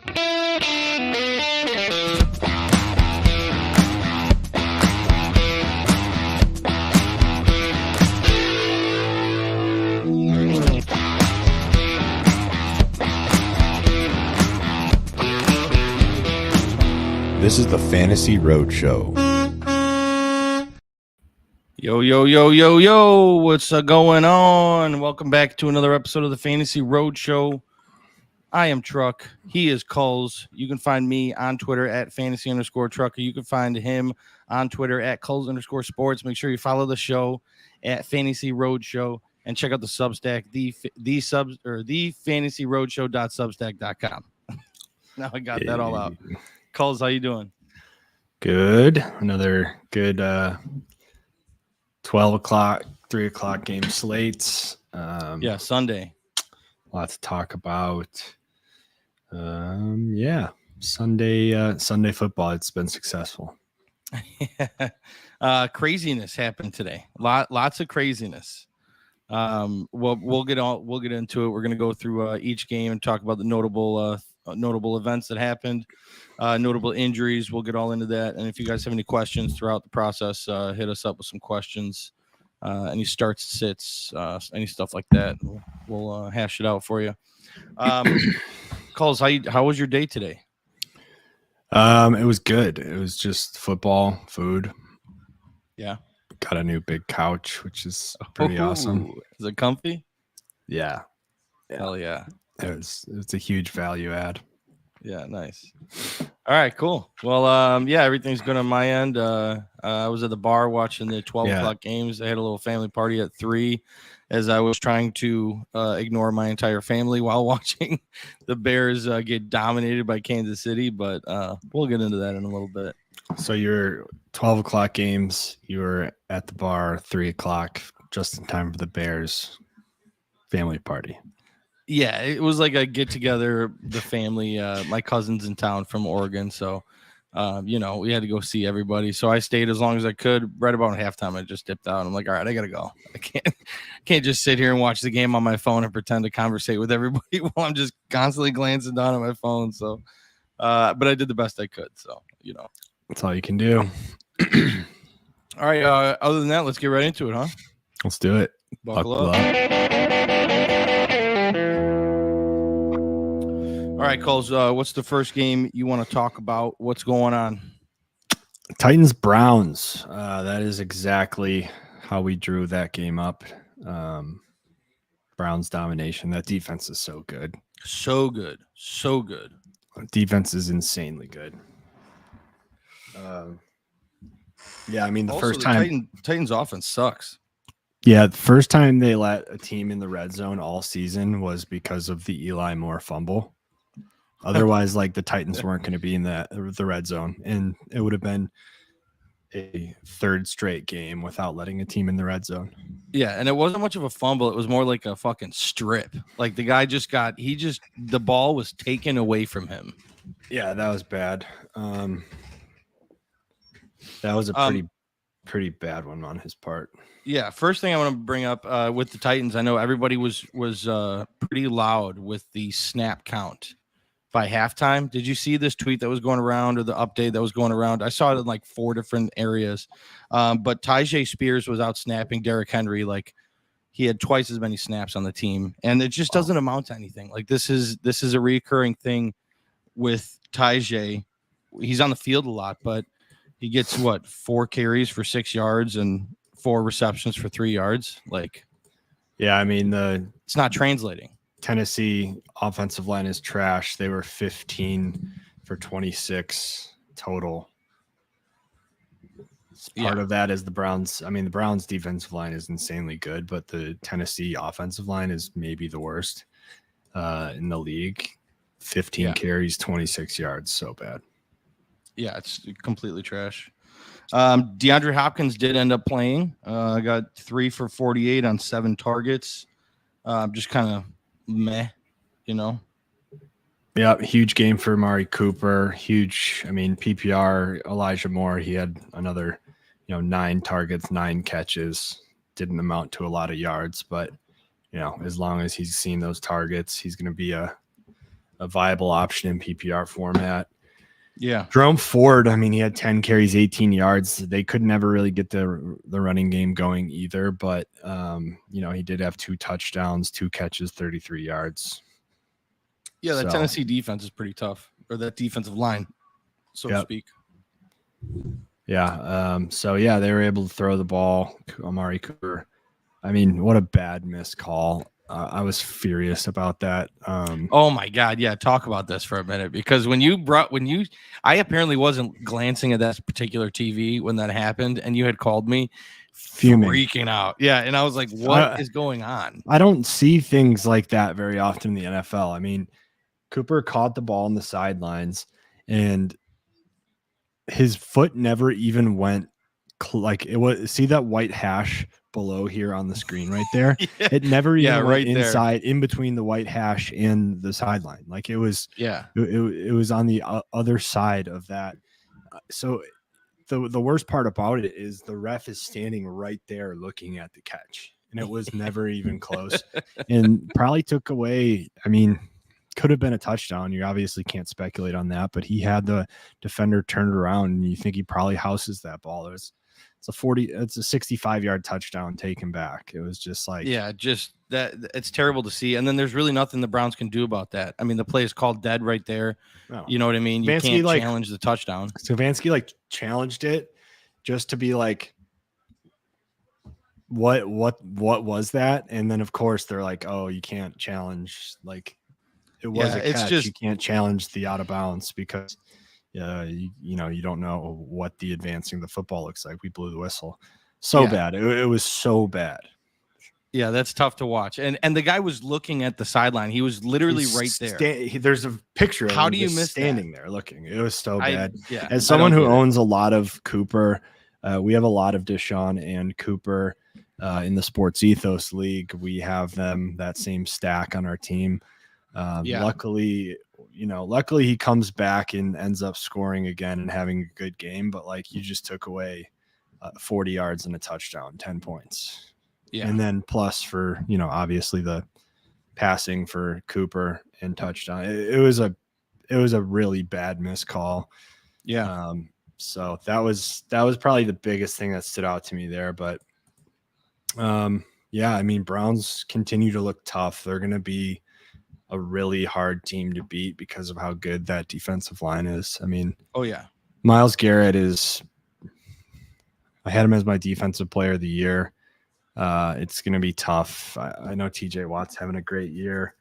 This is the Fantasy Roadshow. Yo, what's going on? Welcome back to another episode of the Fantasy Roadshow. I am Truck. He is Kulz. You can find me on Twitter at fantasy_trucker. You can find him on Twitter at Kulz_sports. Make sure you follow the show at Fantasy Roadshow and check out the Substack, the fantasyroadshow.substack.com. Now I got that all out. Kulz, how you doing? Good. Another good 12 o'clock, 3 o'clock game slates. Sunday. A lot to talk about. Sunday football. It's been successful. Craziness happened today. Lots of craziness. We'll get into it. We're going to go through each game and talk about the notable events that happened, notable injuries. We'll get all into that. And if you guys have any questions throughout the process, hit us up with some questions, any starts, sits, any stuff like that. We'll hash it out for you. Kulz, how was your day today? It was good. It was just football, food. Yeah. Got a new big couch, which is pretty awesome. Is it comfy? Yeah. Hell yeah. It's a huge value add. Yeah, nice. All right, cool. Well, everything's good on my end. I was at the bar watching the 12 o'clock games. I had a little family party at 3 as I was trying to ignore my entire family while watching the Bears get dominated by Kansas City, but we'll get into that in a little bit. So your 12 o'clock games, you were at the bar 3 o'clock, just in time for the Bears family party. Yeah, it was like a get together, the family, my cousin's in town from Oregon. So, we had to go see everybody. So I stayed as long as I could. Right about halftime, I just dipped out. I'm like, all right, I got to go. I can't just sit here and watch the game on my phone and pretend to conversate with everybody while I'm just constantly glancing down at my phone. So, but I did the best I could. So, That's all you can do. All right. Other than that, let's get right into it, huh? Let's do it. Buckle up. All right, Kulz, what's the first game you want to talk about? What's going on? Titans Browns. That is exactly how we drew that game up. Browns domination. That defense is so good. So good. Defense is insanely good. The first time Titans offense sucks. Yeah, the first time they let a team in the red zone all season was because of the Eli Moore fumble. Otherwise, the Titans weren't going to be in the red zone, and it would have been a third straight game without letting a team in the red zone. Yeah, and it wasn't much of a fumble. It was more like a fucking strip. Like the guy the ball was taken away from him. Yeah, that was bad. That was a pretty bad one on his part. Yeah, first thing I want to bring up with the Titans, I know everybody was pretty loud with the snap count by halftime. Did you see this tweet that was going around or the update that was going around? I saw it in 4 different areas. But Tyjae Spears was out snapping Derrick Henry. He had twice as many snaps on the team, and it just doesn't amount to anything. This is a recurring thing with Tyjae. He's on the field a lot, but he gets 4 carries for 6 yards and 4 receptions for 3 yards. It's not translating. Tennessee offensive line is trash. They were 15 for 26 total. Part of that is the Browns. The Browns defensive line is insanely good, but the Tennessee offensive line is maybe the worst in the league. 15 carries, 26 yards. So bad. Yeah, it's completely trash. DeAndre Hopkins did end up playing. Got 3 for 48 on 7 targets. Just kind of meh, Yeah, huge game for Amari Cooper. Huge. PPR, Elijah Moore, he had another, 9 targets, 9 catches. Didn't amount to a lot of yards, but, as long as he's seen those targets, he's going to be a a viable option in PPR format. Yeah. Jerome Ford, I mean, he had 10 carries, 18 yards. They could never really get the running game going either, but he did have 2 touchdowns, 2 catches, 33 yards. Yeah, that Tennessee defense is pretty tough, or that defensive line, so to speak. Yeah. They were able to throw the ball. Amari Cooper. I mean, what a bad missed call. I was furious about that. Oh my God. Yeah. Talk about this for a minute, because I apparently wasn't glancing at that particular TV when that happened, and you had called me freaking out. Yeah. And I was like, what is going on? I don't see things like that very often in the NFL. I mean, Cooper caught the ball on the sidelines and his foot never even went see that white hash below here on the screen right there. Yeah. It never even went inside there. In between the white hash and the sideline. Like it was it was on the other side of that. So the worst part about it is the ref is standing right there looking at the catch, and it was never even close, and probably took away, I mean, could have been a touchdown. You obviously can't speculate on that, but he had the defender turned around, and you think he probably houses that ball. It's a 65-yard touchdown taken back. It was just like, just that. It's terrible to see. And then there's really nothing the Browns can do about that. I mean, the play is called dead right there. No. You know what I mean? You can't challenge the touchdown. Stefanski challenged it just to be like, what was that? And then of course they're like, oh, you can't challenge, like, it was a catch. You can't challenge the out of bounds because you don't know what the advancing the football looks like. We blew the whistle. Bad. It was so bad. Yeah, that's tough to watch. And the guy was looking at the sideline. He was literally right there. There's a picture of How him do you miss standing there looking. It was so bad. As someone who owns a lot of Cooper, we have a lot of Deshaun and Cooper in the Sports Ethos League. We have them, that same stack on our team. Luckily he comes back and ends up scoring again and having a good game, but you just took away 40 yards and a touchdown, 10 points. Yeah. And then plus for, obviously the passing for Cooper and touchdown. It was a really bad missed call. Yeah. So that was probably the biggest thing that stood out to me there, but I mean, Browns continue to look tough. They're going to be a really hard team to beat because of how good that defensive line is. I mean, Myles Garrett I had him as my defensive player of the year. It's going to be tough. I know TJ Watt's having a great year.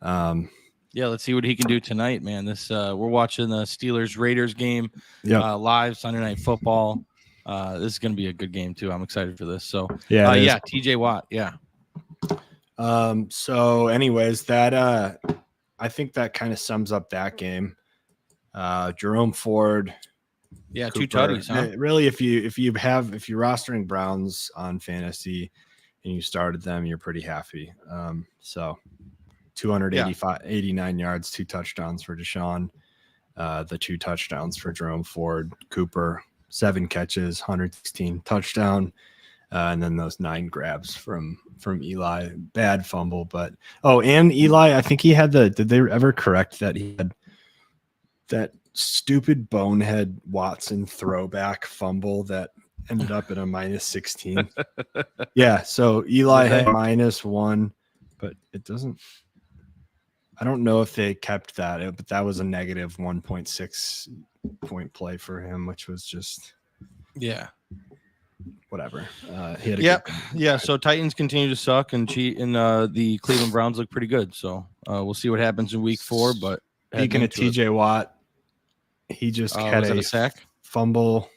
Let's see what he can do tonight, man. We're watching the Steelers-Raiders game live Sunday Night Football. This is going to be a good game too. I'm excited for this. So TJ Watt. Yeah. So anyways, that I think that kind of sums up that game. Jerome Ford. Yeah, Cooper. 2 tutties, huh? Really, if you're rostering Browns on fantasy and you started them, you're pretty happy. 89 yards, 2 touchdowns for Deshaun, the 2 touchdowns for Jerome Ford, Cooper, 7 catches, 116 touchdown. And then those 9 grabs from Eli, bad fumble, but and Eli, I think he had did they ever correct that he had that stupid bonehead Watson throwback fumble that ended up at a -16? Yeah. So Eli had -1, but it doesn't, I don't know if they kept that, but that was a negative 1.6 point play for him, which was just, whatever. So Titans continue to suck and cheat, and the Cleveland Browns look pretty good. So we'll see what happens in week 4. But speaking of TJ Watt, he just had a sack fumble.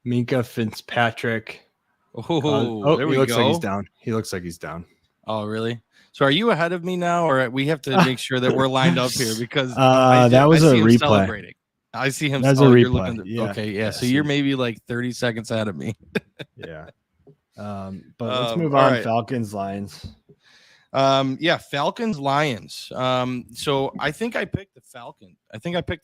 Minka Fitzpatrick. There we looks go. Like he's down. He looks like he's down. Oh, really? So are you ahead of me now, or we have to make sure that we're lined up here? Because that was a replay. Celebrating. I see him. That's a replay. So you're maybe 30 seconds ahead of me. But let's move on. Right. Falcons, Lions. Falcons, Lions. So I think I picked the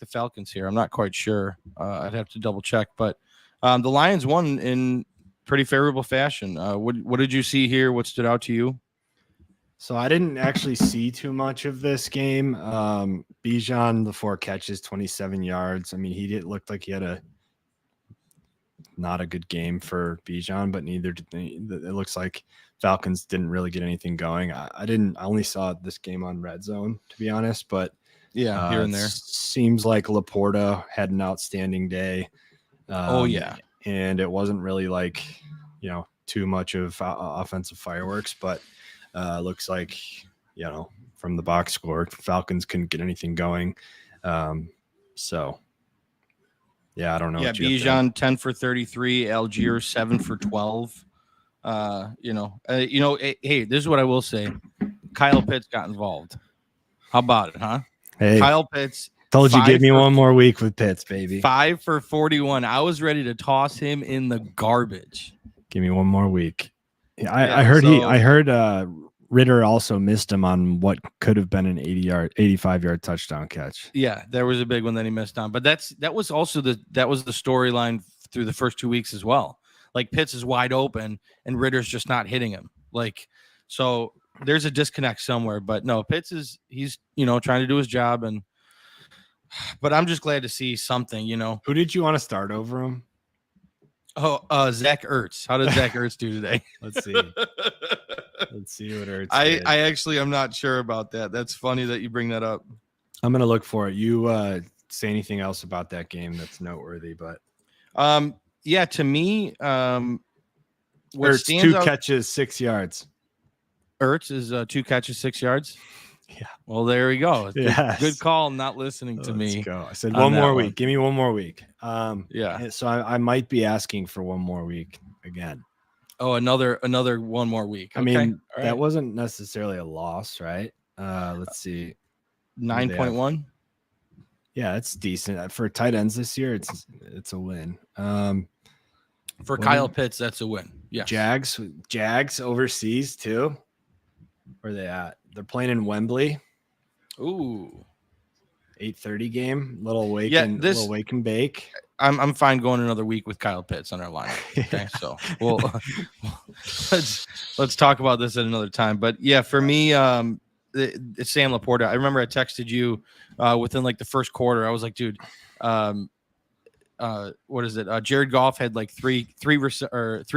Falcons here. I'm not quite sure. I'd have to double check, but the Lions won in pretty favorable fashion. What did you see here? What stood out to you? So I didn't actually see too much of this game. Bijan, the 4 catches, 27 yards. I mean, looked like he had not a good game for Bijan, but neither did it looks like Falcons didn't really get anything going. I only saw this game on Red Zone, to be honest, but yeah, here and there. Seems like Laporta had an outstanding day. And it wasn't really like, too much of offensive fireworks, but looks like, from the box score, Falcons couldn't get anything going. So yeah, I don't know. Yeah, Bijan 10 for 33, Algier 7 for 12. Hey, this is what I will say. Kyle Pitts got involved. How about it, huh? Hey, Kyle Pitts. Told you, give me one more week with Pitts, baby. 5 for 41. I was ready to toss him in the garbage. Give me one more week. I heard Ritter also missed him on what could have been an 85-yard touchdown catch. Yeah, there was a big one that he missed on. But that was the storyline through the first 2 weeks as well. Like, Pitts is wide open and Ritter's just not hitting him. Like, so there's a disconnect somewhere. But no, Pitts he's trying to do his job, but I'm just glad to see something. Who did you want to start over him? Oh, Zach Ertz. How did Zach Ertz do today? Let's see. Let's see what Ertz I did. actually am not sure about that. That's funny that you bring that up. I'm gonna look for it. You say anything else about that game that's noteworthy? But yeah, to me, what Ertz, stands 2 out, catches, 6 yards. Ertz is 2 catches, 6 yards. Yeah. Well, there we go. Yes. Good call. Not listening to me. Let's go. I said one more week. Give me one more week. Yeah. So I might be asking for one more week again. Oh, another 1 more week. I mean, that wasn't necessarily a loss, right? Let's see. 9.1. Yeah, it's decent for tight ends this year. It's a win. For Kyle Pitts, that's a win. Yeah. Jags overseas too. Where are they at? They're playing in Wembley. Ooh. 8:30 game. Little wake and bake. I'm fine going another week with Kyle Pitts on our lineup. Okay, so we'll let's talk about this at another time. But yeah, for me, it's Sam Laporta. I remember I texted you within like the first quarter. I was like, dude, what is it? Jared Goff had like three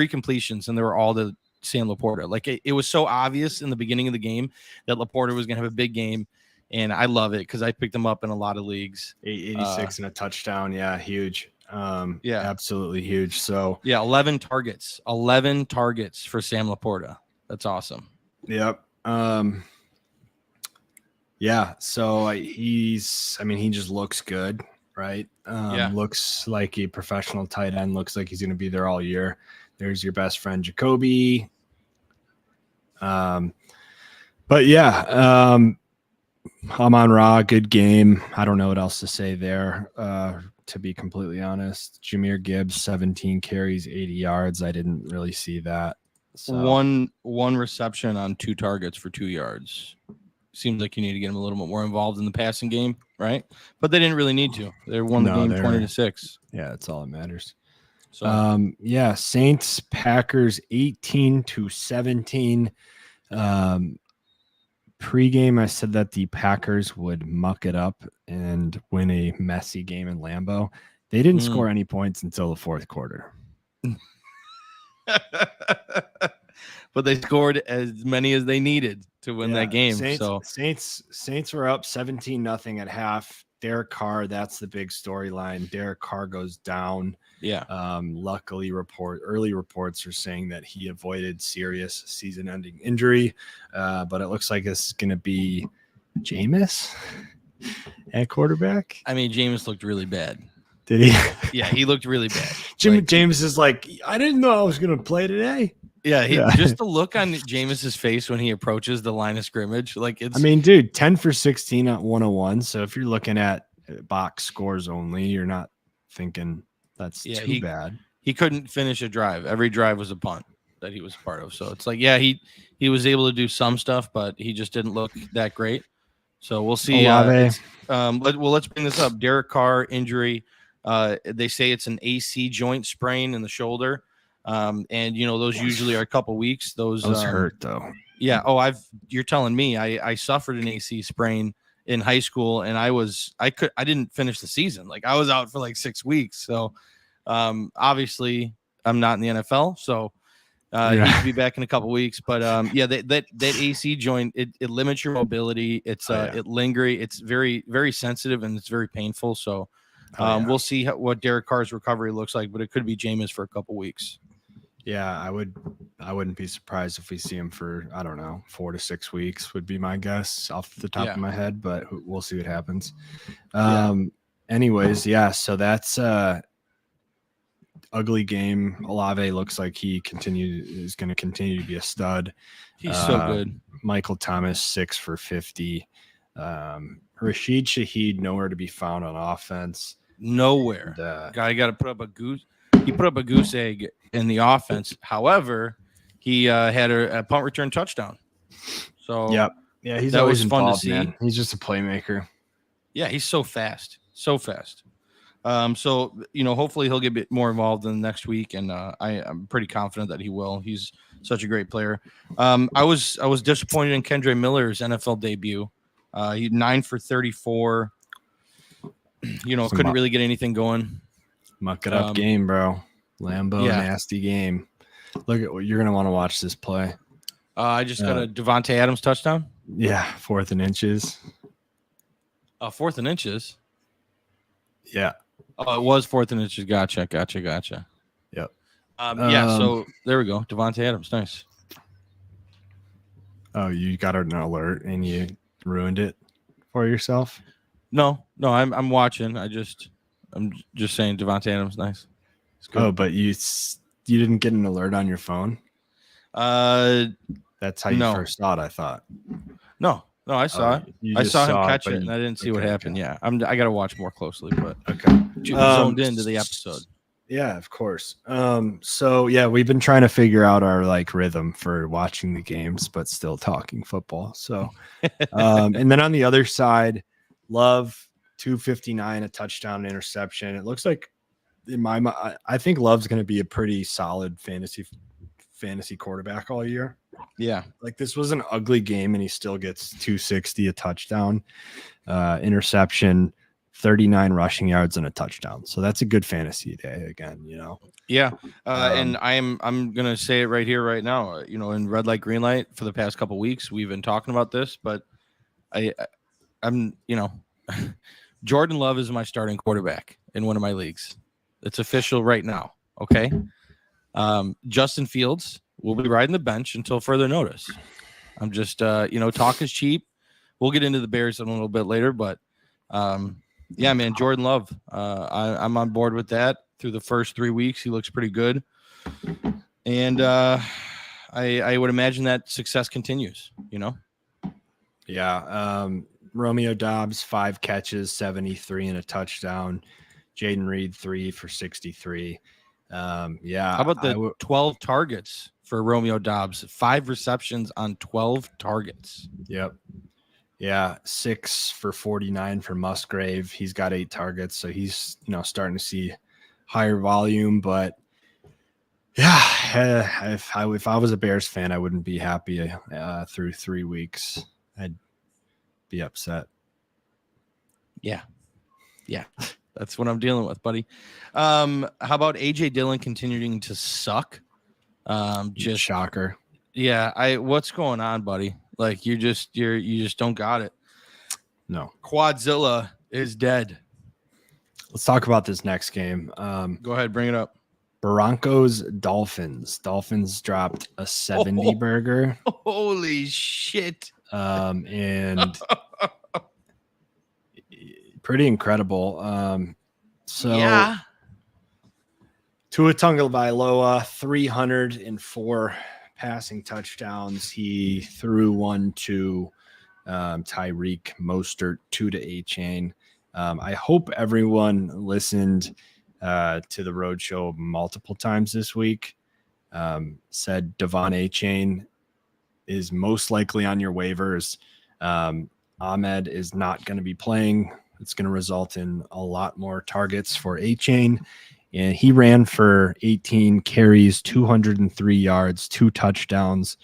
completions, and they were all to Sam Laporta. Like it was so obvious in the beginning of the game that Laporta was going to have a big game. And I love it because I picked him up in a lot of leagues. 86 and a touchdown. Yeah, huge. Yeah, absolutely huge. So yeah, 11 targets for Sam Laporta. That's awesome. Yep. Yeah. So he just looks good, right? Looks like a professional tight end. Looks like he's going to be there all year. There's your best friend Jacoby. But yeah. Amon-Ra, good game. I don't know what else to say there, to be completely honest. Jahmyr Gibbs, 17 carries, 80 yards. I didn't really see that. So. One reception on 2 targets for 2 yards. Seems like you need to get him a little bit more involved in the passing game, right? But they didn't really need to. They won the game 20-6. Yeah, that's all that matters. So Saints, Packers, 18-17. Pre-game, I said that the Packers would muck it up and win a messy game in Lambeau. They didn't score any points until the fourth quarter. But they scored as many as they needed to win that game. Saints were up 17-0 at half. Derek Carr, that's the big storyline. Derek Carr goes down. Yeah. Luckily, early reports are saying that he avoided serious season-ending injury, but it looks like this is going to be Jameis at quarterback. I mean, Jameis looked really bad. Did he? Yeah, he looked really bad. Jameis is like, I didn't know I was going to play today. Yeah, just the look on Jameis's face when he approaches the line of scrimmage, like it's. I mean, dude, 10 for 16 at 101. So if you're looking at box scores only, you're not thinking that's too bad. He couldn't finish a drive. Every drive was a punt that he was part of. So it's like, yeah, he was able to do some stuff, but he just didn't look that great. So we'll see. Let's bring this up. Derek Carr injury. They say it's an AC joint sprain in the shoulder. And those usually are a couple weeks. Those hurt though. Yeah. Oh, you're telling me I suffered an AC sprain in high school, and I didn't finish the season. Like I was out for like 6 weeks. So obviously I'm not in the NFL, so he should be back in a couple weeks. But that AC joint, it limits your mobility. It's it lingering. It's very, very sensitive, and it's very painful. So we'll see what Derek Carr's recovery looks like, but it could be Jameis for a couple weeks. Yeah, I wouldn't be surprised if we see him for, I don't know, 4 to 6 weeks would be my guess off the top of my head, but we'll see what happens. Anyways, so that's ugly game. Olave looks like is going to continue to be a stud. He's so good. Michael Thomas 6 for 50. Rashid Shaheed nowhere to be found on offense. Nowhere. Guy got to put up a goose. He put up a goose egg in the offense. However, he had a punt return touchdown. So he's that always was fun involved, to see. Man. He's just a playmaker. Yeah, he's so fast. So hopefully he'll get a bit more involved in the next week, and I'm pretty confident that he will. He's such a great player. I was disappointed in Kendre Miller's NFL debut. He 9 for 34. Couldn't really get anything going. Muck it up game, bro. Lambeau, nasty game. Look at what you're gonna want to watch this play. I just got a Devontae Adams touchdown. Yeah, 4th and inches. 4th and inches. Yeah. Oh, it was 4th and inches. Gotcha. Yep. So there we go. Devontae Adams, nice. Oh, you got an alert and you ruined it for yourself? No, I'm watching. I'm just saying Devontae Adams, nice. Oh, but you didn't get an alert on your phone? That's how you first saw it, I thought. No, I saw it. I saw him catch it, and I didn't see what happened. Okay. Yeah, I got to watch more closely, but zoned into the episode. Yeah, of course. We've been trying to figure out our rhythm for watching the games, but still talking football. So, and then on the other side, Love 259, a touchdown, interception. It looks like in my mind, I think Love's going to be a pretty solid fantasy quarterback all year. Yeah. This was an ugly game and he still gets 260, a touchdown, interception, 39 rushing yards and a touchdown. So that's a good fantasy day again, Yeah. And I'm going to say it right here, right now, in red light, green light for the past couple of weeks, we've been talking about this, but I'm Jordan Love is my starting quarterback in one of my leagues. It's official right now. Okay. Justin Fields will be riding the bench until further notice. I'm just, talk is cheap. We'll get into the Bears in a little bit later, but man, Jordan Love, I'm on board with that. Through the first 3 weeks, he looks pretty good. And I would imagine that success continues, Yeah. Romeo Dobbs, 5 catches, 73 and a touchdown. Jaden Reed, 3 for 63. How about the 12 targets for Romeo Dobbs? 5 receptions on 12 targets. Yep. Yeah, 6 for 49 for Musgrave. He's got 8 targets, so he's starting to see higher volume. But yeah, if I was a Bears fan, I wouldn't be happy through 3 weeks. I'd be upset. Yeah. That's what I'm dealing with, buddy. How about AJ Dillon continuing to suck? Just shocker. Yeah, what's going on, buddy? You just don't got it. No. Quadzilla is dead. Let's talk about this next game. Go ahead, bring it up. Broncos Dolphins. Dolphins dropped a 70 burger. Holy shit. And pretty incredible. Tua Tagovailoa, 304 passing touchdowns. He threw one to Tyreek Mostert, 2 to A-Chain. I hope everyone listened to the Roadshow multiple times this week. Said Devon A-Chain is most likely on your waivers. Ahmed is not going to be playing. It's going to result in a lot more targets for A-Chain. And he ran for 18 carries, 203 yards, 2 touchdowns,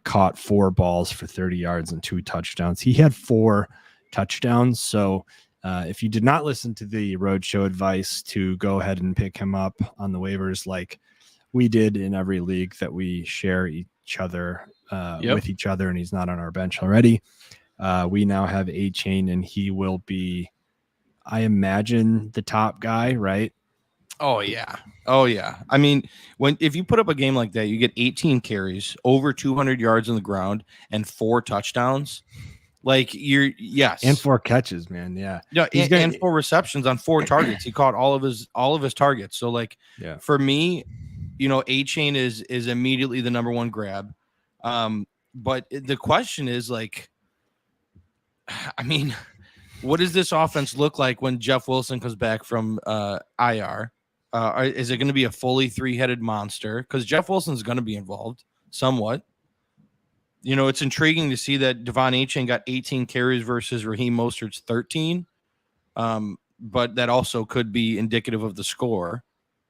caught 4 balls for 30 yards and 2 touchdowns. He had 4 touchdowns. So if you did not listen to the Roadshow advice to go ahead and pick him up on the waivers like we did in every league that we share each other with each other, and he's not on our bench already, we now have A-Chain, and he will be, I imagine, the top guy, right? Oh yeah. I mean, if you put up a game like that, you get 18 carries, over 200 yards on the ground, and 4 touchdowns. Like and 4 catches, man. Yeah, and 4 receptions on 4 targets. He caught all of his targets. So like, for me, A-Chain is immediately the number 1 grab. But the question is like, I mean, what does this offense look like when Jeff Wilson comes back from IR? Is it going to be a fully 3-headed monster? Because Jeff Wilson's going to be involved somewhat. It's intriguing to see that Devon A-Chain got 18 carries versus Raheem Mostert's 13. But that also could be indicative of the score.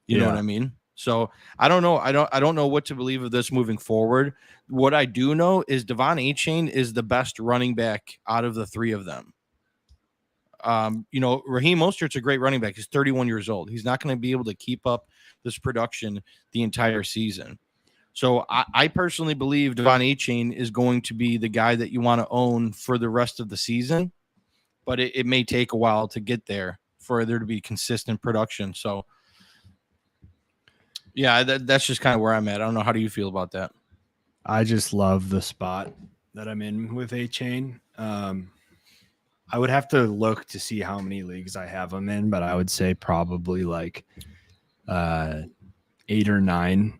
You know what I mean? So I don't know. I don't know what to believe of this moving forward. What I do know is Devon A-Chain is the best running back out of the 3 of them. Raheem Mostert's a great running back. He's 31 years old. He's not going to be able to keep up this production the entire season. So I personally believe Devon A-Chain is going to be the guy that you want to own for the rest of the season, but it may take a while to get there for there to be consistent production. So yeah, that's just kind of where I'm at. I don't know. How do you feel about that? I just love the spot that I'm in with A-Chain. I would have to look to see how many leagues I have him in, but I would say probably like 8 or 9.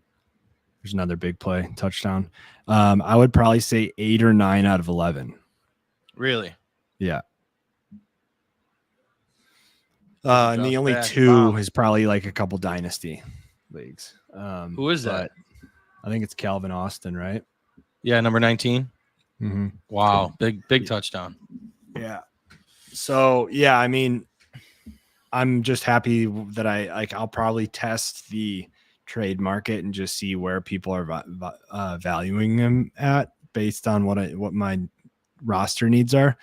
There's another big play, touchdown. I would probably say 8 or 9 out of 11. Really? Yeah. And the only 2 is probably like a couple dynasty leagues. Who is that? I think it's Calvin Austin, right? Yeah, number 19. Mm-hmm. Wow, big touchdown. Yeah. So yeah, I mean, I'm just happy that I'll probably test the trade market and just see where people are valuing him at based on what my roster needs are.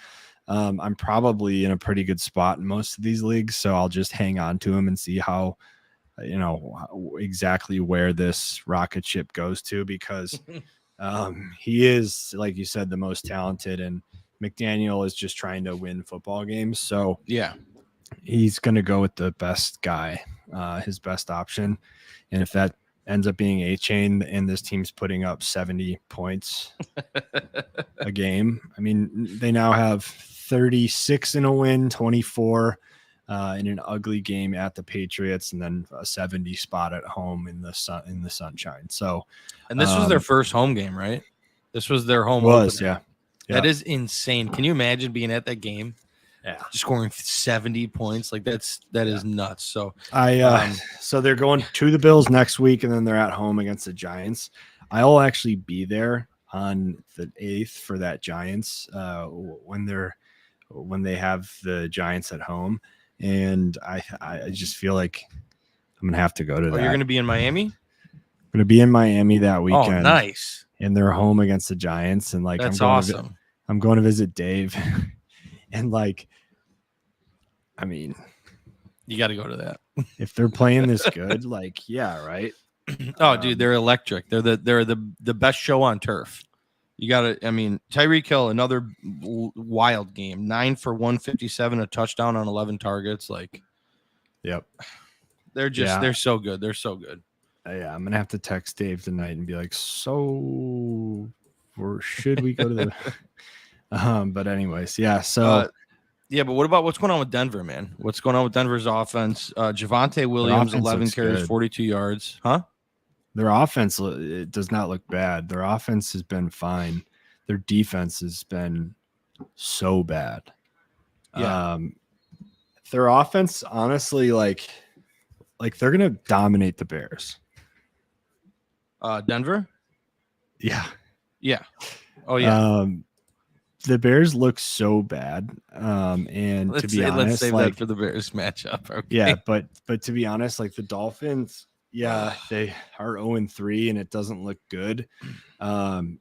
I'm probably in a pretty good spot in most of these leagues, so I'll just hang on to him and see how exactly where this rocket ship goes to, because he is, like you said, the most talented, and McDaniel is just trying to win football games. So yeah, he's going to go with the best guy, his best option. And if that ends up being A-Chain and this team's putting up 70 points a game, I mean, they now have 36 in a win, 24 in an ugly game at the Patriots, and then a 70 spot at home in the sunshine. So, and this was their first home game, right? This was their home. Yeah. That is insane. Can you imagine being at that game? Yeah, scoring 70 points, like that is nuts. So so they're going to the Bills next week, and then they're at home against the Giants. I'll actually be there on the 8th for that Giants when they have the Giants at home, and I just feel like I'm gonna have to go to that. You're gonna be in Miami? I'm gonna be in Miami that weekend. Oh, nice. And they're home against the Giants, and like that's awesome. I'm going to visit Dave. And like, I mean, you got to go to that. If they're playing this good, like, yeah, right. Oh, dude, they're electric. They're the best show on turf. You got to. I mean, Tyreek Hill, another wild game. 9 for 157, a touchdown on 11 targets. Like, yep, they're so good. They're so good. Yeah, I'm gonna have to text Dave tonight and be like, so, or should we go to the? But anyways, yeah. So, yeah, but what about what's going on with Denver, man? What's going on with Denver's offense? Javonte Williams, 11 carries, 42 yards. Huh? Their offense, it does not look bad. Their offense has been fine. Their defense has been so bad. Yeah. Their offense, honestly, like they're gonna dominate the Bears. Denver? Yeah. Yeah. Oh yeah. the Bears look so bad. And to be honest, let's save like, that for the Bears matchup. Okay? yeah, but to be honest, like the Dolphins, yeah, they are 0-3 and it doesn't look good. Can't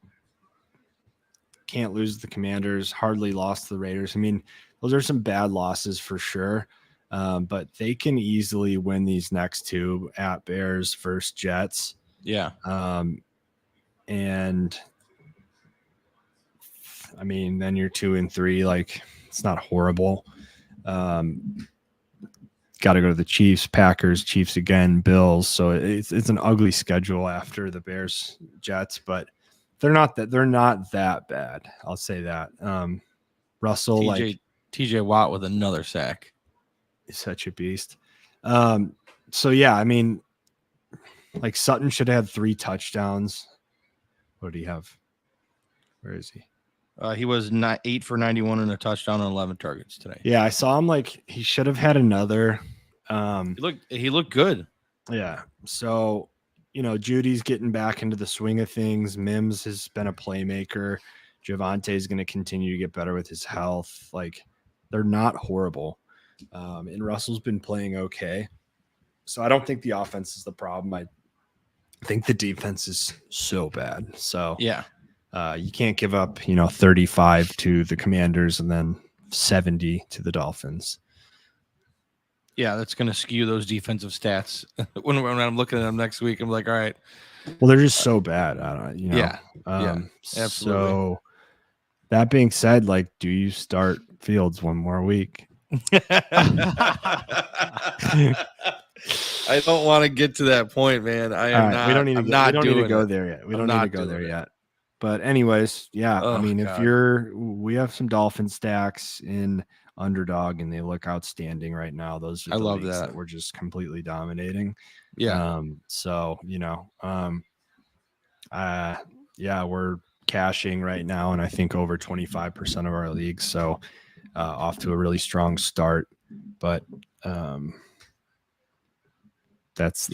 lose the Commanders, hardly lost the Raiders. I mean, those are some bad losses for sure. But they can easily win these next two at Bears versus Jets. Yeah. And I mean, then you're 2-3, like it's not horrible. Got to go to the Chiefs, Packers, Chiefs again, Bills. So it's an ugly schedule after the Bears, Jets, but they're not that bad. I'll say that. Russell, TJ Watt with another sack. Is such a beast. So yeah, I mean, like Sutton should have 3 touchdowns. What did he have? Where is he? He was 8 for 91 and a touchdown on 11 targets today. Yeah, I saw him. Like he should have had another. He looked good. Yeah. So, Judy's getting back into the swing of things. Mims has been a playmaker. Javonte is going to continue to get better with his health. Like they're not horrible. And Russell's been playing okay. So I don't think the offense is the problem. I think the defense is so bad. So yeah, you can't give up, 35 to the Commanders and then 70 to the Dolphins. Yeah, that's going to skew those defensive stats. when I'm looking at them next week, I'm like, all right. Well, they're just so bad. I don't, Yeah, absolutely. So that being said, like, do you start Fields one more week? I don't want to get to that point, man. I am not. We don't need to go it. there yet. We I'm don't need to go there yet. But anyways, yeah. Oh, I mean, God. we have some Dolphin stacks in underdog, and they look outstanding right now. Those are the love leagues that we're just completely dominating. Yeah. So yeah, we're cashing right now, and I think over 25% of our leagues. So off to a really strong start, but that's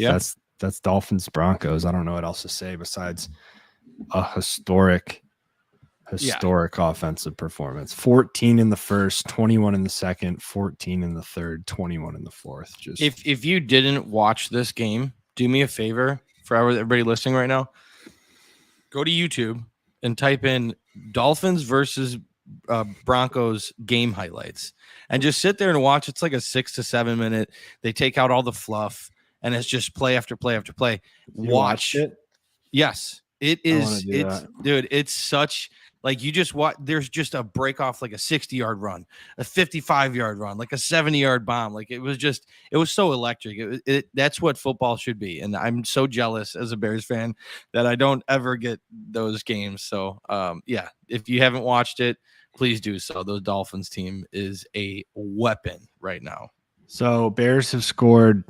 Dolphins Broncos. I don't know what else to say besides a historic offensive performance. 14 in the first, 21 in the second, 14 in the third, 21 in the fourth. Just if you didn't watch this game, do me a favor for everybody listening right now. Go to YouTube and type in Dolphins versus Broncos game highlights and just sit there and watch. It's like a 6 to 7 minute. They take out all the fluff and it's just play after play after play. Watch it. Yes, it is. Dude, it's such like you just watch. There's just a break off, like a 60-yard run, a 55-yard run, like a 70-yard bomb. Like it was so electric. That's what football should be. And I'm so jealous as a Bears fan that I don't ever get those games. So yeah, if you haven't watched it, please do so. The Dolphins team is a weapon right now. So Bears have scored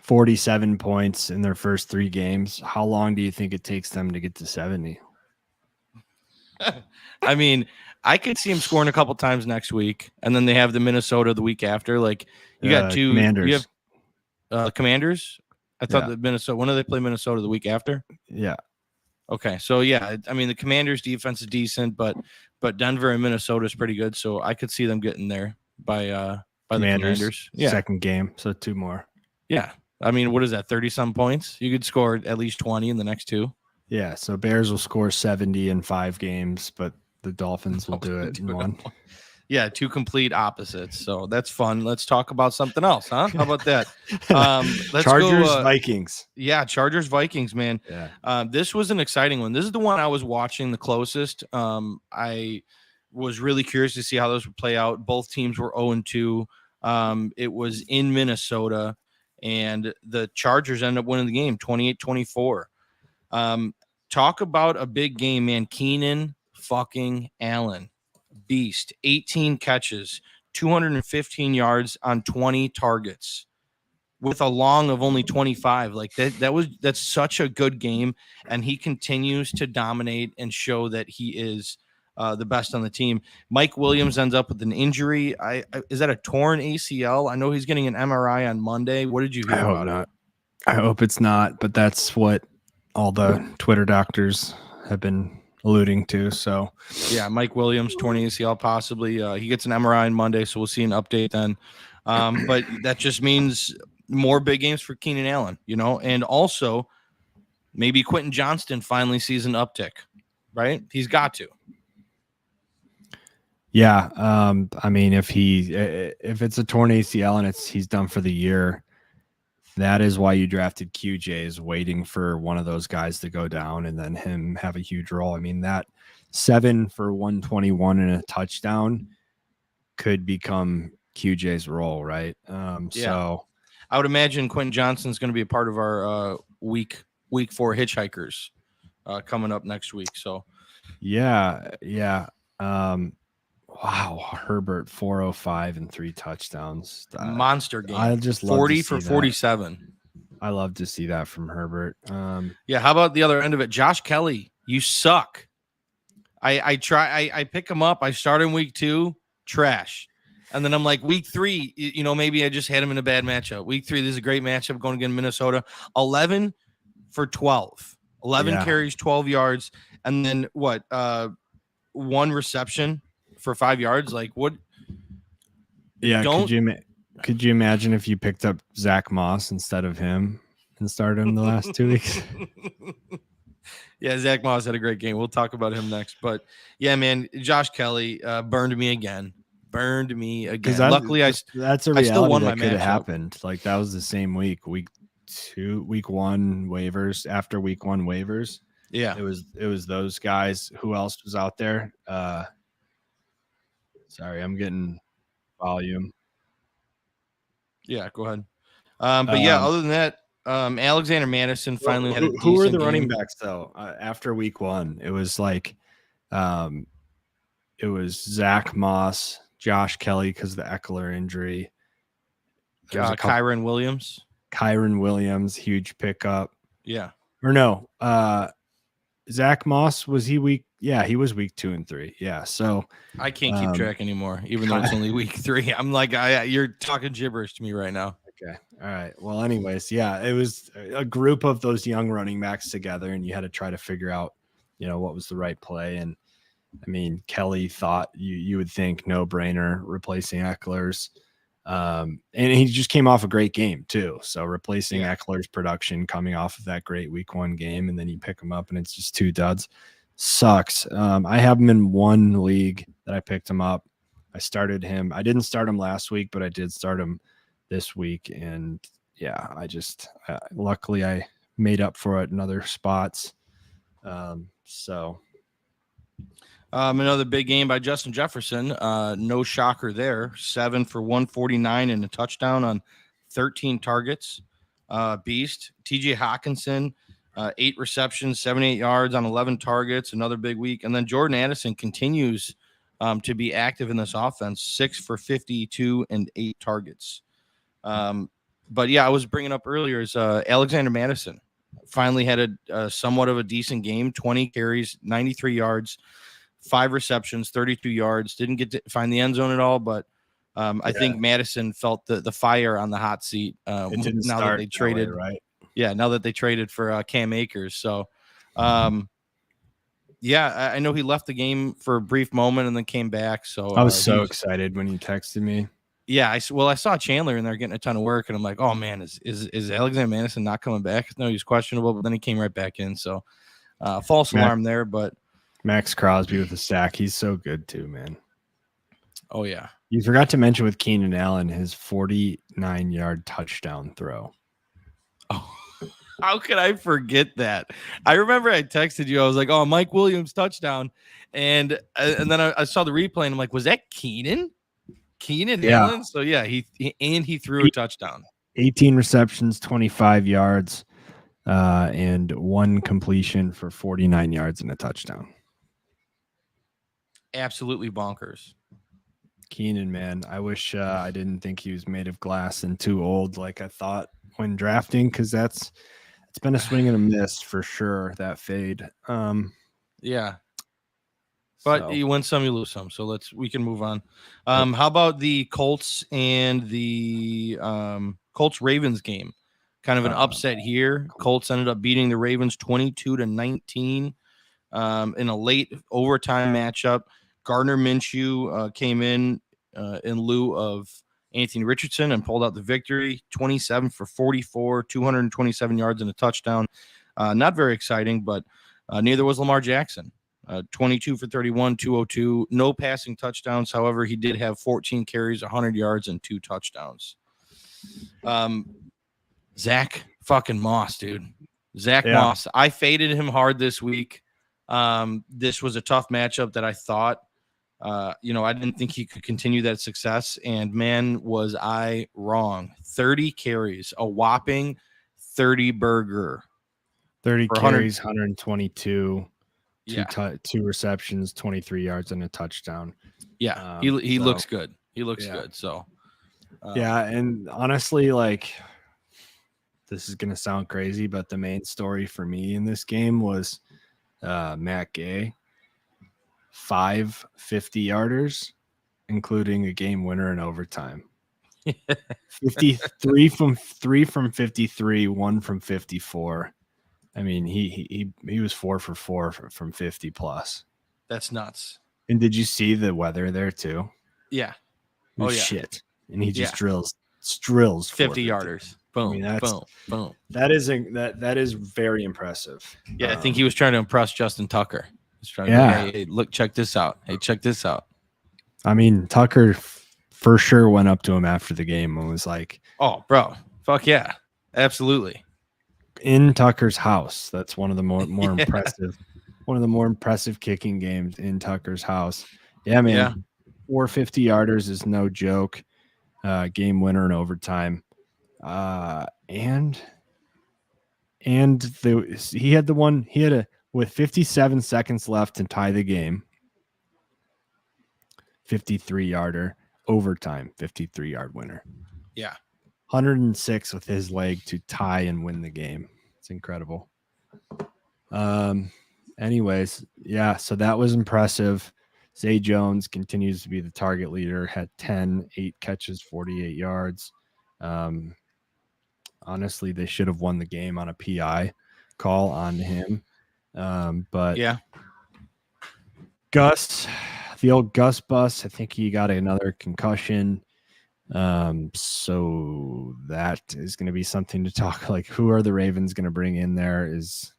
47 points in their first 3 games. How long do you think it takes them to get to 70? I mean, I could see them scoring a couple times next week, and then they have the Minnesota the week after. Like you got 2 Commanders. You have Commanders. I thought that Minnesota. When do they play Minnesota? The week after? Yeah. Okay, so yeah, I mean the Commanders' defense is decent, but Denver and Minnesota is pretty good. So I could see them getting there by the Commanders. Yeah. Second game, so 2 more. Yeah, I mean, what is that? 30-some points. You could score at least 20 in the next 2. Yeah, so Bears will score 70 in 5 games, but the Dolphins will do it in 1. Yeah, 2 complete opposites. So that's fun. Let's talk about something else, huh? How about that? Let's Chargers, go, Vikings. Yeah, Chargers, Vikings, man. Yeah. This was an exciting one. This is the one I was watching the closest. I was really curious to see how this would play out. Both teams were 0-2. It was in Minnesota, and the Chargers ended up winning the game 28-24. Talk about a big game, man. Keenan fucking Allen, beast, 18 catches, 215 yards on 20 targets with a long of only 25. Like that's such a good game. And he continues to dominate and show that he is the best on the team. Mike Williams ends up with an injury. Is that a torn ACL? I know he's getting an MRI on Monday. What did you hear about it? I hope it's not, but that's what all the Twitter doctors have been alluding to. So yeah, Mike Williams, torn ACL possibly. He gets an MRI on Monday, so we'll see an update then. But that just means more big games for Keenan Allen, and also maybe Quentin Johnston finally sees an uptick, right? He's got to. Yeah, I mean, if it's a torn ACL and he's done for the year, that is why you drafted QJ, is waiting for one of those guys to go down and then him have a huge role. I mean, that 7 for 121 and a touchdown could become QJ's role, right? So I would imagine Quentin Johnston's going to be a part of our week 4 hitchhikers coming up next week. So yeah. Wow, Herbert 405 and 3 touchdowns. Monster game. I just love 40 to for see 47. That. I love to see that from Herbert. Yeah, how about the other end of it? Josh Kelly, you suck. I pick him up. I start in week 2, trash. And then I'm like, week 3, maybe I just had him in a bad matchup. Week 3, this is a great matchup going against Minnesota. 11 for 12. 11 carries, 12 yards. And then what? 1 reception for 5 yards. Like what? Yeah. Could you imagine if you picked up Zach Moss instead of him and started him the last 2 weeks? Yeah, Zach Moss had a great game. We'll talk about him next. But yeah, man, Josh Kelly burned me again. Luckily, that's a reality. I still won that could have happened. Like that was the same week. Week 1 waivers. After week 1 waivers. Yeah, it was those guys. Who else was out there? Sorry, I'm getting volume. Yeah, go ahead. But yeah, other than that, Alexander Madison finally had a decent who were the game. running backs though? After week 1, it was like, it was Zach Moss, Josh Kelly because of the Eckler injury. Kyron Williams, huge pickup. Yeah. Or no, Zach Moss, was he week? Yeah, he was week 2 and 3. Yeah. So I can't keep track anymore, even though it's only week 3. I'm like, you're talking gibberish to me right now. Okay. All right. Well, anyways, yeah, it was a group of those young running backs together, and you had to try to figure out, what was the right play. And I mean, Kelly thought you would think no brainer replacing Eckler's. And he just came off a great game too. So replacing Eckler's production coming off of that great week 1 game, and then you pick him up and it's just 2 duds. Sucks. I have him in 1 league that I picked him up. I started him. I didn't start him last week, but I did start him this week. And yeah, I just luckily I made up for it in other spots. Another big game by Justin Jefferson. No shocker there. 7 for 149 and a touchdown on 13 targets. Beast. TJ Hawkinson, 8 receptions, 78 yards on 11 targets. Another big week. And then Jordan Addison continues to be active in this offense. 6 for 52 and 8 targets. But yeah, I was bringing up earlier is Alexander Madison finally had a somewhat of a decent game. 20 carries, 93 yards. 5 receptions, 32 yards. Didn't get to find the end zone at all, but I think Madison felt the fire on the hot seat now that they traded. Right? Yeah, now that they traded for Cam Akers. So, I know he left the game for a brief moment and then came back. So I was so excited when you texted me. Yeah, I saw Chandler in there getting a ton of work, and I'm like, oh man, is Alexander Madison not coming back? No, he's questionable, but then he came right back in. So, false alarm there, but. Max Crosby with a sack. He's so good too, man. Oh, yeah. You forgot to mention with Keenan Allen, his 49-yard touchdown throw. Oh, how could I forget that? I remember I texted you. I was like, oh, Mike Williams touchdown. And then I saw the replay, and I'm like, was that Keenan Allen? So, yeah, he threw a touchdown. 18 receptions, 25 yards, and 1 completion for 49 yards and a touchdown. Absolutely bonkers. Keenan, man, I wish I didn't think he was made of glass and too old like I thought when drafting, because it's been a swing and a miss for sure, that fade. Yeah. But you win some, you lose some. So we can move on. How about the Colts and the Colts Ravens game? Kind of an upset here. Colts ended up beating the Ravens 22-19. in a late overtime matchup. Gardner Minshew came in lieu of Anthony Richardson and pulled out the victory, 27 for 44, 227 yards and a touchdown. Not very exciting, but neither was Lamar Jackson. 22 for 31, 202, no passing touchdowns. However, he did have 14 carries, 100 yards, and 2 touchdowns. Zach fucking Moss, dude. Zach Moss. I faded him hard this week. This was a tough matchup that I thought, I didn't think he could continue that success. And man, was I wrong. 30 carries, a whopping 30 burger. 30 carries, 122. Two receptions, 23 yards, and a touchdown. Yeah, he looks good. He looks good. So, and honestly, like, this is gonna sound crazy, but the main story for me in this game was Matt Gay, 5 50-yarders, including a game winner in overtime. 53 from 53, 1 from 54. I mean, he was 4 for 4 from 50 plus. That's nuts. And did you see the weather there too? Yeah. It was shit. And he just drills 50 yarders. Boom. I mean, boom. That is very impressive. Yeah, I think he was trying to impress Justin Tucker. He's trying to hey, look, check this out. Hey, check this out. I mean, Tucker for sure went up to him after the game and was like, "Oh, bro, fuck yeah, absolutely." In Tucker's house. That's one of the more impressive, one of the more impressive kicking games in Tucker's house. Yeah, man. Yeah. 4 50-yarders is no joke. Game winner in overtime. He had with 57 seconds left to tie the game. 53-yarder overtime, 53-yard winner. Yeah. 106 with his leg to tie and win the game. It's incredible. Anyways, yeah, so that was impressive. Zay Jones continues to be the target leader, had 8 catches, 48 yards. Honestly, they should have won the game on a PI call on him. But yeah, Gus, the old Gus bus, I think he got another concussion. So that is going to be something to talk. Like, who are the Ravens going to bring in there? Is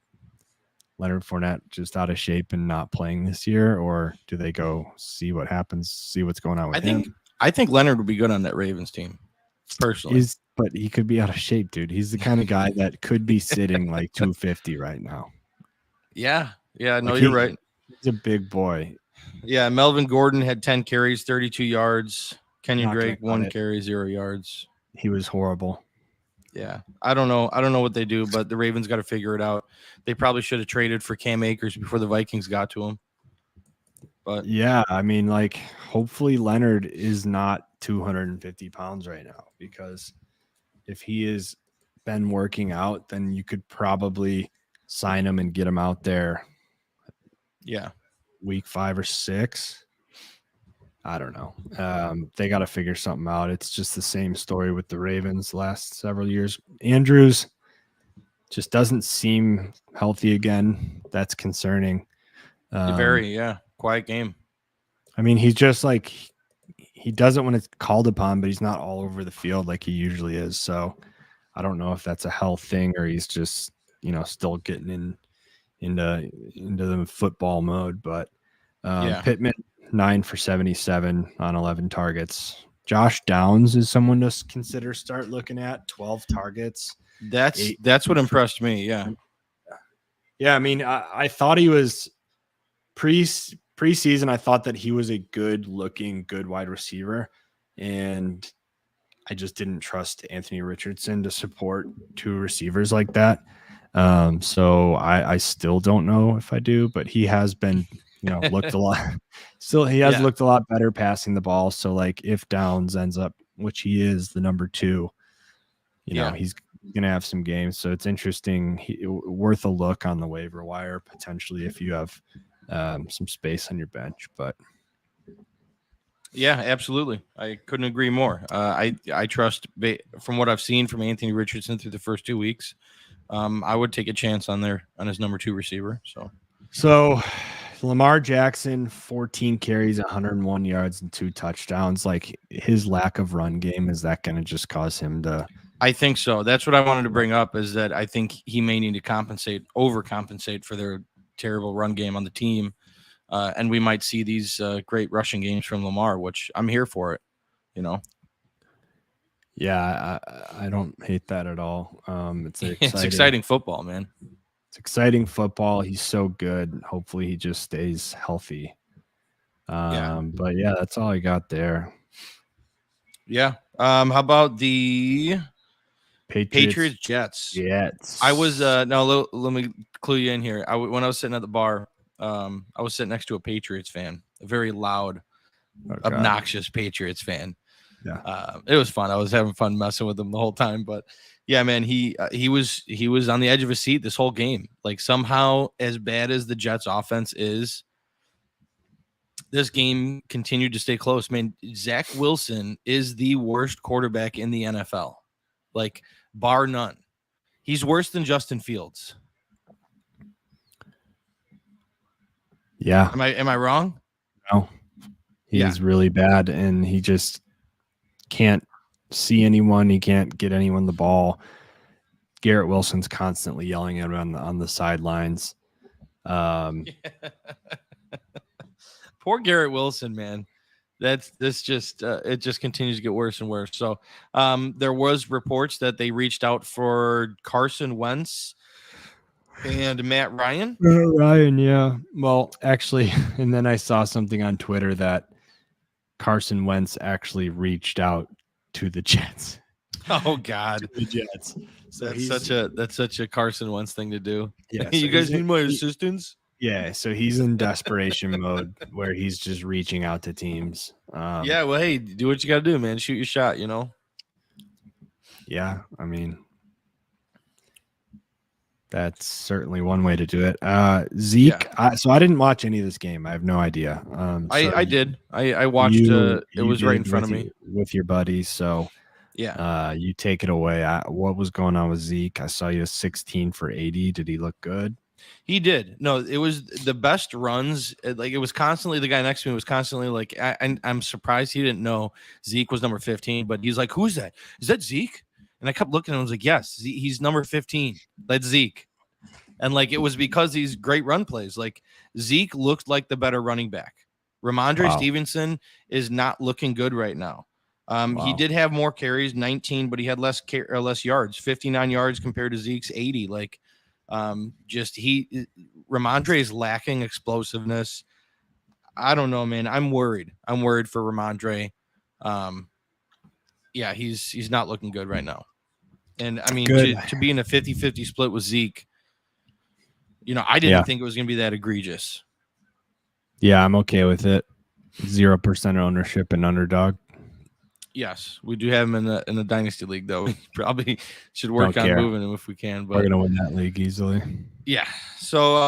Leonard Fournette just out of shape and not playing this year, or do they go see what happens, see what's going on with him? I think Leonard would be good on that Ravens team, personally. But he could be out of shape, dude. He's the kind of guy that could be sitting like 250 right now. Yeah. No, you're right. He's a big boy. Yeah, Melvin Gordon had 10 carries, 32 yards. Kenyon Drake, 1 carry, 0 yards. He was horrible. Yeah, I don't know what they do, but the Ravens got to figure it out. They probably should have traded for Cam Akers before the Vikings got to him. But yeah, I mean, like, hopefully Leonard is not 250 pounds right now, because if he has been working out, then you could probably sign him and get him out there. Yeah, week 5 or 6. I don't know. They got to figure something out. It's just the same story with the Ravens the last several years. Andrews just doesn't seem healthy again. That's concerning. Quiet game. I mean, he's just like, he doesn't when it's called upon, but he's not all over the field like he usually is. So I don't know if that's a health thing or he's just, still getting into the football mode. But Pittman, 9 for 77 on 11 targets. Josh Downs is someone to consider start looking at. 12 targets. That's what impressed me. Yeah. I mean, I thought he was preseason. I thought that he was a good wide receiver, and I just didn't trust Anthony Richardson to support 2 receivers like that. So I still don't know if I do, but he has been, looked a lot. Still, he has looked a lot better passing the ball. So, like, if Downs ends up, which he is the number 2, he's going to have some games. So it's interesting. Worth a look on the waiver wire potentially if you have some space on your bench. But yeah, absolutely. I couldn't agree more. I trust, from what I've seen from Anthony Richardson through the first 2 weeks, I would take a chance on his number 2 receiver. So So Lamar Jackson, 14 carries, 101 yards, and 2 touchdowns. Like his lack of run game, is that going to just cause him to? I think so. That's what I wanted to bring up, is that I think he may need to overcompensate for their terrible run game on the team. And we might see these great rushing games from Lamar, which I'm here for it, you know? Yeah, I don't hate that at all. It's exciting football, man. It's exciting football. He's so good. Hopefully he just stays healthy. But yeah, that's all I got there. Yeah. How about the Patriots Jets? Jets. I was let me clue you in here. When I was sitting at the bar, I was sitting next to a Patriots fan, a very loud, obnoxious Patriots fan. Yeah. It was fun. I was having fun messing with him the whole time. But yeah, man, he was on the edge of his seat this whole game. Like somehow, as bad as the Jets offense is, this game continued to stay close. Man, Zach Wilson is the worst quarterback in the NFL, like bar none. He's worse than Justin Fields. Yeah. Am I wrong? No. He's really bad, and he just can't see anyone. He can't get anyone the ball. Garrett Wilson's constantly yelling at him on the sidelines. Poor Garrett Wilson, man. It just continues to get worse and worse. So there was reports that they reached out for Carson Wentz and Matt Ryan. Yeah. Well, actually, and then I saw something on Twitter that Carson Wentz actually reached out to the Jets. Oh God, the Jets. So that's such a Carson Wentz thing to do. Yeah, you guys need my assistance. Yeah, so he's in desperation mode where he's just reaching out to teams. Yeah, well, hey, do what you got to do, man. Shoot your shot, you know. Yeah, I mean, that's certainly one way to do it. Zeke, yeah. So I didn't watch any of this game. I have no idea. I did. I watched. It was right in front of me with your buddies. So yeah, you take it away. What was going on with Zeke? I saw you 16 for 80. Did he look good? He did. No, it was the best runs. Like it was constantly the guy next to me was constantly like, I'm surprised he didn't know Zeke was number 15, but he's like, who's that? Is that Zeke? And I kept looking and I was like, yes, he's number 15. That's Zeke. And like, it was because these great run plays, like Zeke looked like the better running back. Ramondre Stevenson is not looking good right now. He did have more carries, 19, but he had less less yards, 59 yards compared to Zeke's 80. Like, Ramondre is lacking explosiveness. I don't know, man. I'm worried for Ramondre. Yeah, he's not looking good right now. And I mean, to be in a 50-50 split with Zeke, you know, I didn't think it was going to be that egregious. Yeah, I'm okay with it. 0% ownership and underdog. Yes, we do have him in the dynasty league, though. We probably should work on moving him if we can. But we're gonna win that league easily. Yeah. So,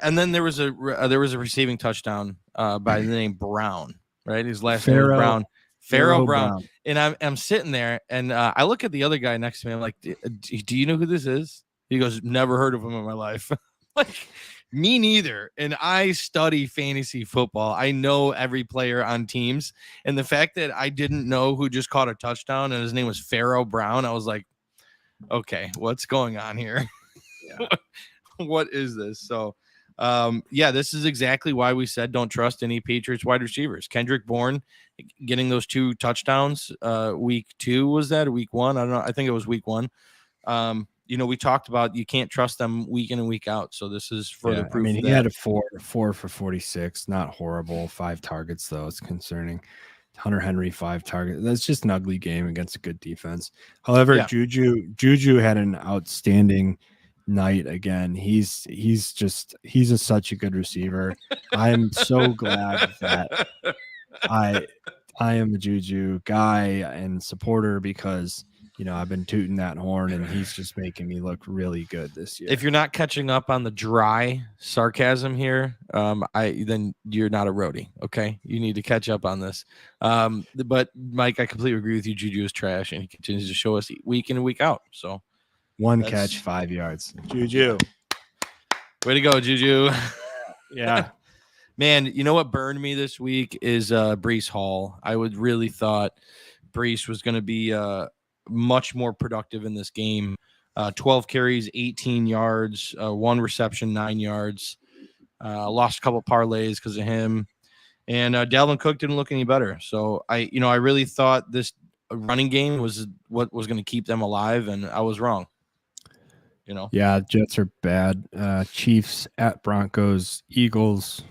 and then there was a receiving touchdown by the name Brown. Right, his last name was Brown. Pharaoh Brown. And I'm sitting there, and I look at the other guy next to me. I'm like, do you know who this is? He goes, never heard of him in my life. Like, me neither. And I study fantasy football. I know every player on teams. And the fact that I didn't know who just caught a touchdown and his name was Pharaoh Brown, I was like, okay, what's going on here? Yeah. What is this? So, this is exactly why we said don't trust any Patriots wide receivers. Kendrick Bourne getting those 2 touchdowns week 2, was that, or week 1? I don't know. I think it was week 1. You know, we talked about you can't trust them week in and week out. So this is further proof. I mean, he had a 4 for 46, not horrible. 5 targets though. It's concerning. Hunter Henry 5 targets. That's just an ugly game against a good defense. However, Juju had an outstanding night again. He's such a good receiver. I'm so glad that I am a Juju guy and supporter because, you know, I've been tooting that horn and he's just making me look really good this year. If you're not catching up on the dry sarcasm here, then you're not a roadie. Okay. You need to catch up on this. But Mike, I completely agree with you. Juju is trash and he continues to show us week in and week out. So 1 catch, 5 yards. Juju. Way to go, Juju. Yeah. Man, you know what burned me this week is Brees Hall. I would really thought Brees was going to be much more productive in this game. 12 carries, 18 yards, one reception, 9 yards. Lost a couple parlays because of him. And Dalvin Cook didn't look any better. So I really thought this running game was what was going to keep them alive, and I was wrong. Yeah, Jets are bad. Chiefs at Broncos, Eagles.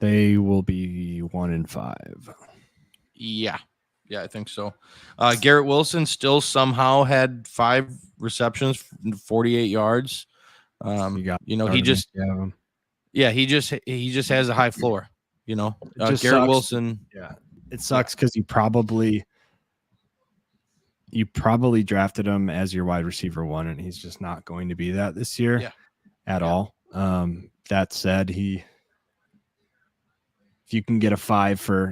They will be 1-5. Yeah, I think so. Garrett Wilson still somehow had 5 receptions, 48 yards. He just has a high floor. Garrett sucks. Wilson. Yeah, it sucks because you probably drafted him as your wide receiver 1, and he's just not going to be that this year at all. That said, if you can get a 5 for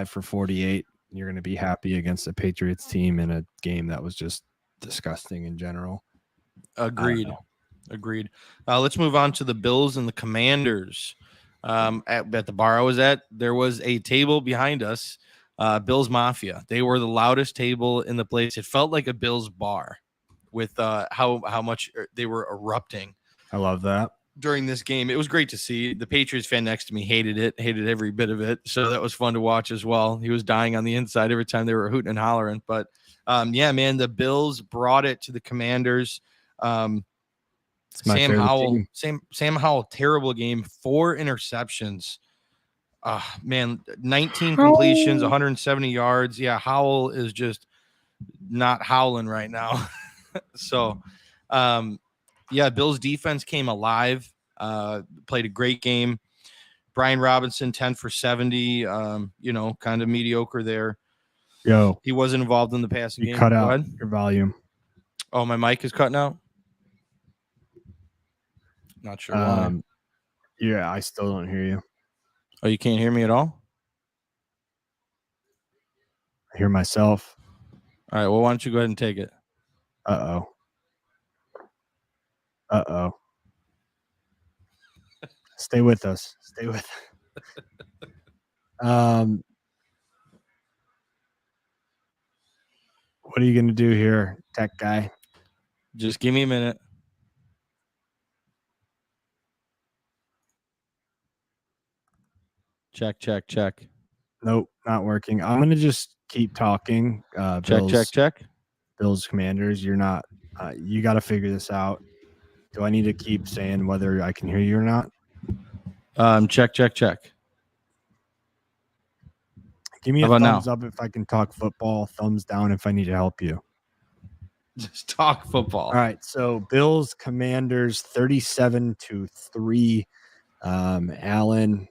48, you're going to be happy against a Patriots team in a game that was just disgusting in general. Agreed. Let's move on to the Bills and the Commanders. At the bar I was at, there was a table behind us, Bills Mafia. They were the loudest table in the place. It felt like a Bills bar with how much they were erupting. I love that. During this game, it was great to see. The Patriots fan next to me hated every bit of it. So that was fun to watch as well. He was dying on the inside every time they were hooting and hollering. But the Bills brought it to the Commanders. Sam Howell, terrible game, 4 interceptions. 19 completions, 170 yards. Yeah, Howell is just not howling right now. So, Bills defense came alive, played a great game. Brian Robinson, 10 for 70, kind of mediocre there. Yo, he wasn't involved in the passing game. Cut out your volume. Oh, my mic is cutting out? Not sure why. Yeah, I still don't hear you. Oh, you can't hear me at all? I hear myself. All right, well, why don't you go ahead and take it? Uh-oh. Stay with us. What are you going to do here, tech guy? Just give me a minute. Check. Nope, not working. I'm going to just keep talking. Check. Bills Commanders, you're not you got to figure this out. Do I need to keep saying whether I can hear you or not? Check. Give me a thumbs up if I can talk football, thumbs down if I need to help you. Just talk football. All right, so Bills Commanders 37-3. Allen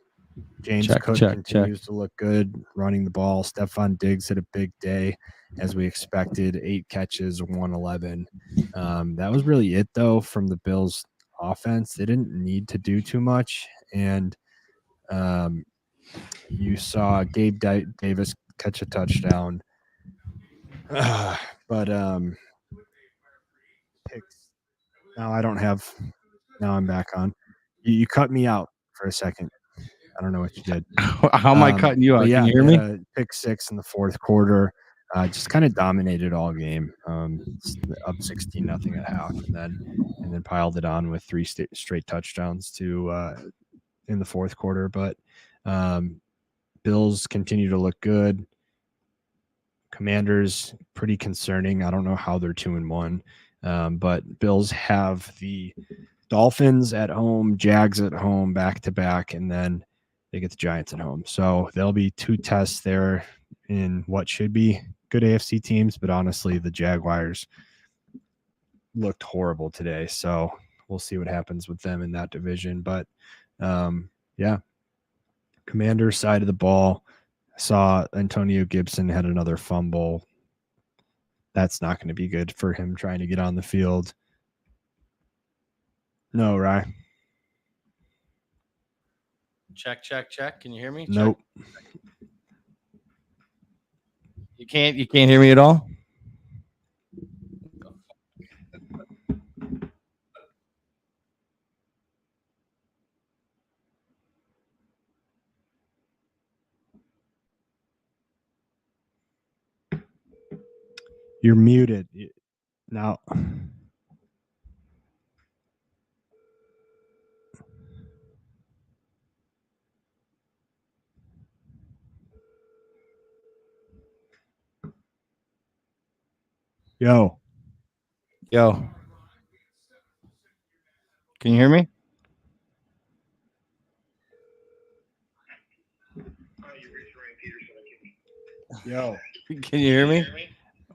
James Cook continues to look good running the ball. Stephon Diggs had a big day, as we expected. 8 catches, 111. That was really it, though, from the Bills' offense. They didn't need to do too much, and you saw Gabe Davis catch a touchdown. But picks. Now I'm back on. You cut me out for a second. I don't know what you did. How am I cutting you out? Yeah, can you hear me? Pick 6 in the fourth quarter. Just kind of dominated all game. Up 16-0 at half, and then piled it on with 3 straight touchdowns in the fourth quarter. But Bills continue to look good. Commanders pretty concerning. I don't know how they're 2-1, but Bills have the Dolphins at home, Jags at home, back to back, and then they get the Giants at home. So there'll be 2 tests there in what should be good AFC teams, but honestly, the Jaguars looked horrible today. So we'll see what happens with them in that division. But Commanders side of the ball, I saw Antonio Gibson had another fumble. That's not going to be good for him trying to get on the field. No, right? Check. Can you hear me? Nope. You can't hear me at all? You're muted now. Yo. Yo. Can you hear me? Yo. Can you hear me?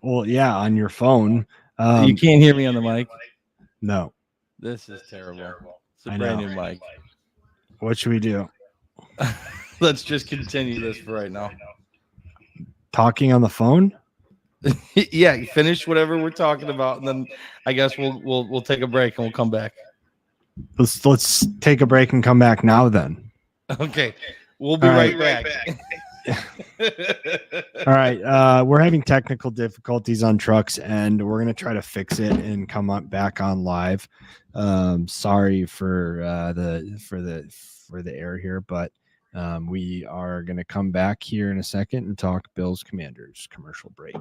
Well, yeah, on your phone. You can't hear me on the mic. No. This is terrible. It's a I brand know. new mic. What should we do? Let's just continue this for right now. Talking on the phone? Yeah, finish whatever we're talking about, and then I guess we'll take a break and we'll come back. Let's take a break and come back now then. Okay. We'll be All right right. back. All right. We're having technical difficulties on trucks, and we're gonna try to fix it and come up back on live. Sorry for the error here, but we are gonna come back here in a second and talk Bills Commanders commercial break.